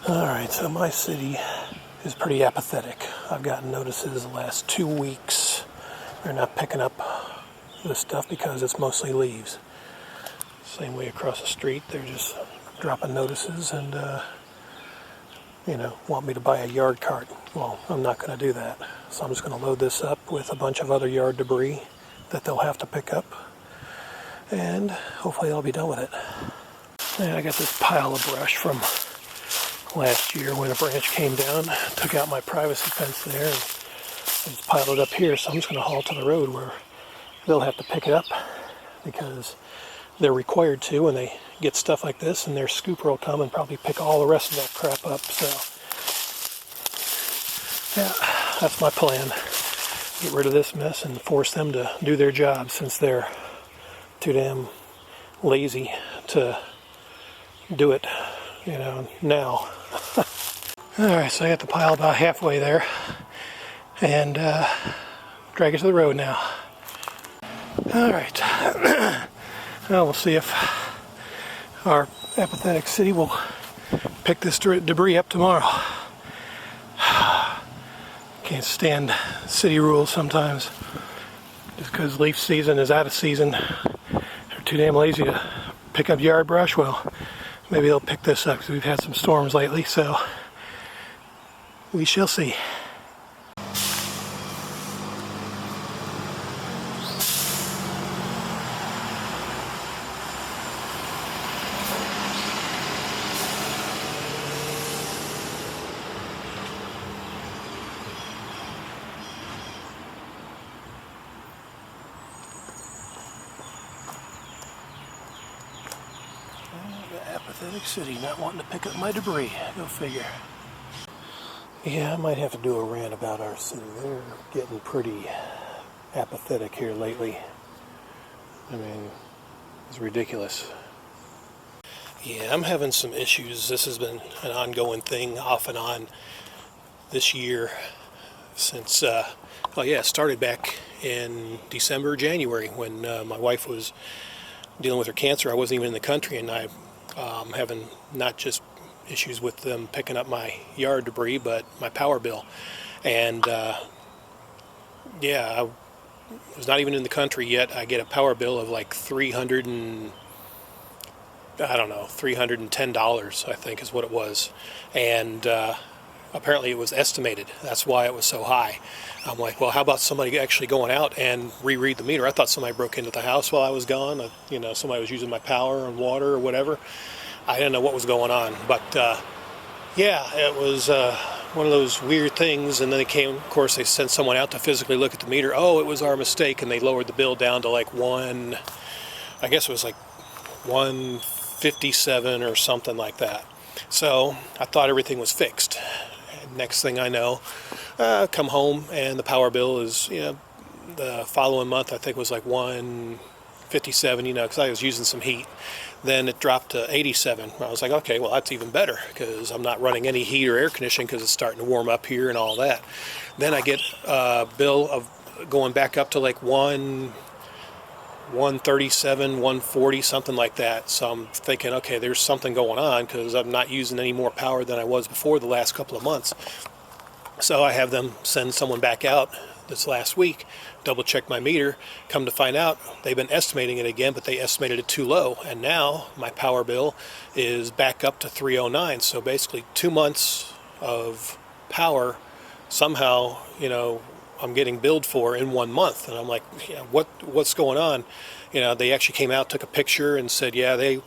Alright, so my city is pretty apathetic. I've gotten notices the last 2 weeks. They're not picking up this stuff because it's mostly leaves. Same way across the street, they're just dropping notices and, want me to buy a yard cart. Well, I'm not going to do that. So I'm just going to load this up with a bunch of other yard debris that they'll have to pick up. And hopefully I'll be done with it. And I got this pile of brush from last year when a branch came down, took out my privacy fence there, and I just piled it up here. So I'm just going to haul to the road where they'll have to pick it up because they're required to when they get stuff like this, and their scooper will come and probably pick all the rest of that crap up. So yeah, that's my plan. Get rid of this mess and force them to do their job since they're too damn lazy to do it, now. Alright, so I got the pile about halfway there and drag it to the road now. Alright. Well, we'll see if our apathetic city will pick this debris up tomorrow. Can't stand city rules sometimes. Just because leaf season is out of season, they're too damn lazy to pick up yard brush. Well, maybe they'll pick this up because we've had some storms lately, so we shall see. Apathetic city not wanting to pick up my debris. Go figure. Yeah, I might have to do a rant about our city. They're getting pretty apathetic here lately. I mean, it's ridiculous. Yeah, I'm having some issues. This has been an ongoing thing off and on this year since, it started back in December, January when my wife was dealing with her cancer. I wasn't even in the country, and I having not just issues with them picking up my yard debris, but my power bill. And I was not even in the country yet. I get a power bill of like $310, I think is what it was. And apparently it was estimated. That's why it was so high. I'm like, well, how about somebody actually going out and reread the meter? I thought somebody broke into the house while I was gone. Somebody was using my power and water or whatever. I didn't know what was going on. But, it was one of those weird things. And then they sent someone out to physically look at the meter. Oh, it was our mistake. And they lowered the bill down to like 157 or something like that. So I thought everything was fixed. Next thing I know, come home and the power bill is, the following month I think was like 157, because I was using some heat. Then it dropped to 87. I was like, okay, well that's even better because I'm not running any heat or air conditioning because it's starting to warm up here and all that. Then I get a bill of going back up to like 137, 140, something like that. So I'm thinking, okay, there's something going on because I'm not using any more power than I was before the last couple of months. So I have them send someone back out this last week, double check my meter, come to find out they've been estimating it again, but they estimated it too low. And now my power bill is back up to 309. So basically 2 months of power somehow, I'm getting billed for in 1 month. And I'm like, what's going on? They actually came out, took a picture and said, they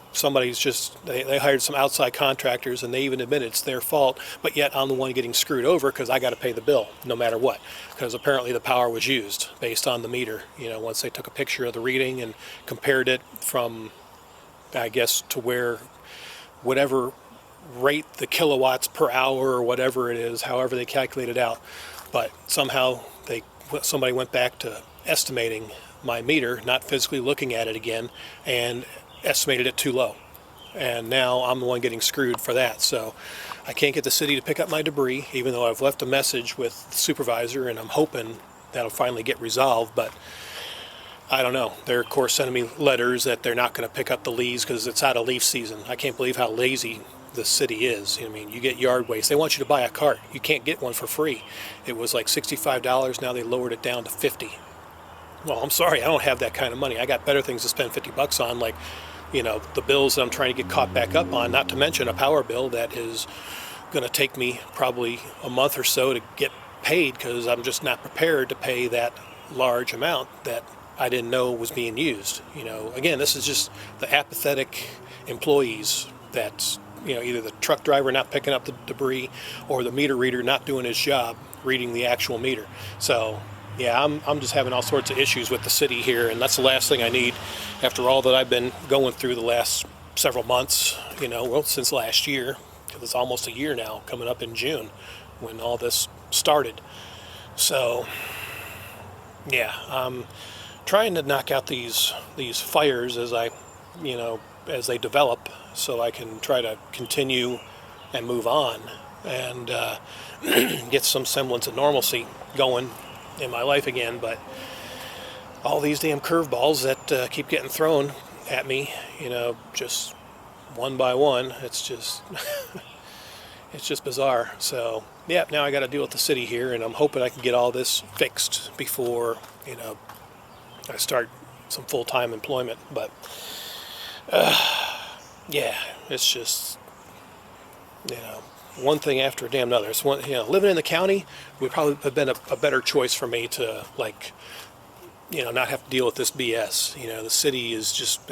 hired some outside contractors and they even admitted it's their fault, but yet I'm the one getting screwed over because I got to pay the bill no matter what, because apparently the power was used based on the meter. Once they took a picture of the reading and compared it from, I guess, to where whatever rate the kilowatts per hour or whatever it is, however they calculate it out. But somehow somebody went back to estimating my meter, not physically looking at it again, and estimated it too low. And now I'm the one getting screwed for that. So I can't get the city to pick up my debris, even though I've left a message with the supervisor, and I'm hoping that'll finally get resolved. But I don't know. They're, of course, sending me letters that they're not going to pick up the leaves because it's out of leaf season. I can't believe how lazy the city is. I mean, you get yard waste. They want you to buy a cart. You can't get one for free. It was like $65. Now they lowered it down to $50. Well, I'm sorry, I don't have that kind of money. I got better things to spend $50 on, like, the bills that I'm trying to get caught back up on, not to mention a power bill that is going to take me probably a month or so to get paid, because I'm just not prepared to pay that large amount that I didn't know was being used. Again, this is just the apathetic employees that, either the truck driver not picking up the debris or the meter reader not doing his job, reading the actual meter. So, yeah, I'm just having all sorts of issues with the city here, and that's the last thing I need after all that I've been going through the last several months, well, since last year, because it's almost a year now, coming up in June, when all this started. So, yeah, I'm trying to knock out these fires as as they develop, so I can try to continue and move on and get some semblance of normalcy going in my life again. But all these damn curveballs that keep getting thrown at me, just one by one, it's just it's just bizarre. So yeah, now I got to deal with the city here, and I'm hoping I can get all this fixed before I start some full-time employment. But yeah, it's just one thing after a damn another. It's one, living in the county would probably have been a better choice for me to, not have to deal with this BS. The city is just,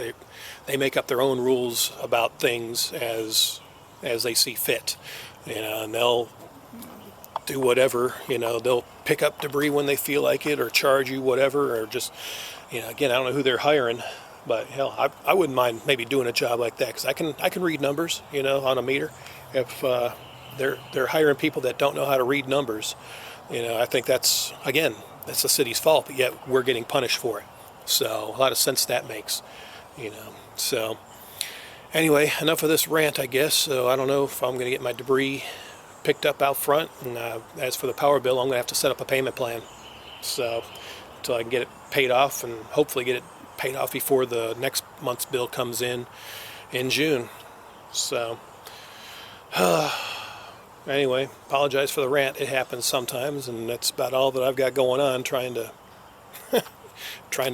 they make up their own rules about things as they see fit, and they'll do whatever, they'll pick up debris when they feel like it, or charge you whatever, or just, again, I don't know who they're hiring, but hell, I wouldn't mind maybe doing a job like that, because I can read numbers, on a meter. If they're hiring people that don't know how to read numbers, I think that's the city's fault, but yet we're getting punished for it. So a lot of sense that makes, So anyway, enough of this rant, I guess. So I don't know if I'm going to get my debris picked up out front. And as for the power bill, I'm going to have to set up a payment plan. So until I can get it paid off, and hopefully get it paid off before the next month's bill comes in June. So anyway, apologize for the rant. It happens sometimes, and that's about all that I've got going on, trying to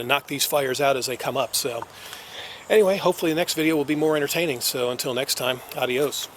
knock these fires out as they come up. So anyway, hopefully the next video will be more entertaining. So until next time, adios.